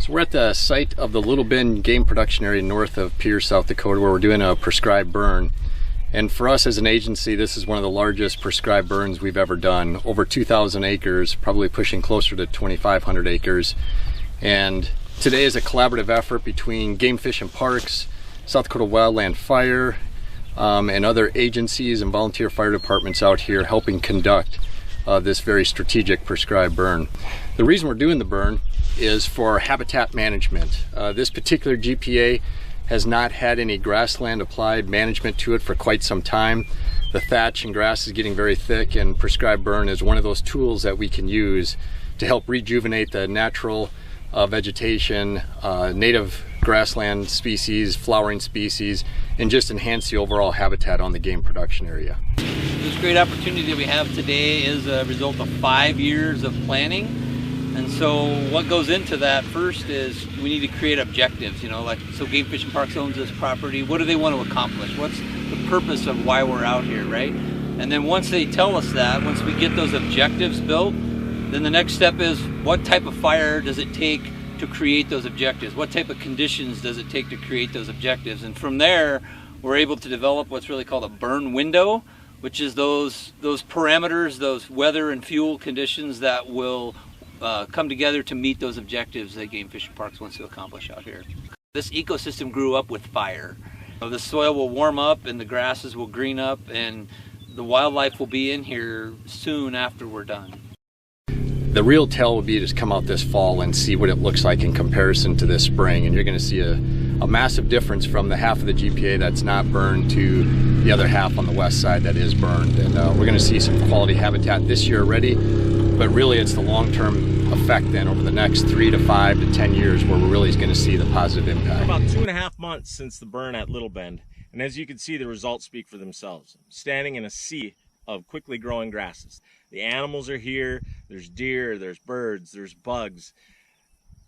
So we're at the site of the Little Bend game production area north of Pierce, South Dakota, where we're doing a prescribed burn. And for us as an agency, this is one of the largest prescribed burns we've ever done. Over 2,000 acres, probably pushing closer to 2,500 acres. And today is a collaborative effort between Game Fish and Parks, South Dakota Wildland Fire, and other agencies and volunteer fire departments out here helping conduct this very strategic prescribed burn. The reason we're doing the burn is for habitat management. This particular GPA has not had any grassland applied management to it for quite some time. The thatch and grass is getting very thick, and prescribed burn is one of those tools that we can use to help rejuvenate the natural vegetation, native grassland species, flowering species, and just enhance the overall habitat on the game production area. This great opportunity that we have today is a result of 5 years of planning. And so what goes into that first is we need to create objectives, so Game Fish and Parks owns this property. What do they want to accomplish? What's the purpose of why we're out here, right? And then once they tell us that, once we get those objectives built, then the next step is what type of fire does it take to create those objectives? What type of conditions does it take to create those objectives? And from there, we're able to develop what's really called a burn window, which is those parameters, those weather and fuel conditions that will come together to meet those objectives that Game Fish and Parks wants to accomplish out here. This ecosystem grew up with fire. The soil will warm up and the grasses will green up, and the wildlife will be in here soon after we're done. The real tell will be to come out this fall and see what it looks like in comparison to this spring, and you're going to see a massive difference from the half of the GPA that's not burned to the other half on the west side that is burned. And we're going to see some quality habitat this year already, but really it's the long-term effect then over the next 3 to 5 to 10 years where we're really going to see the positive impact. About 2.5 months since the burn at Little Bend, and as you can see, the results speak for themselves. I'm standing in a sea of quickly growing grasses. The animals are here, there's deer, there's birds, there's bugs.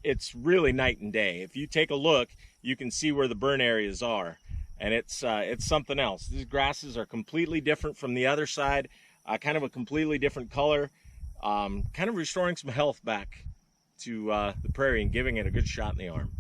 It's really night and day. If you take a look, you can see where the burn areas are, and it's something else. These grasses are completely different from the other side, kind of a completely different color, kind of restoring some health back to the prairie and giving it a good shot in the arm.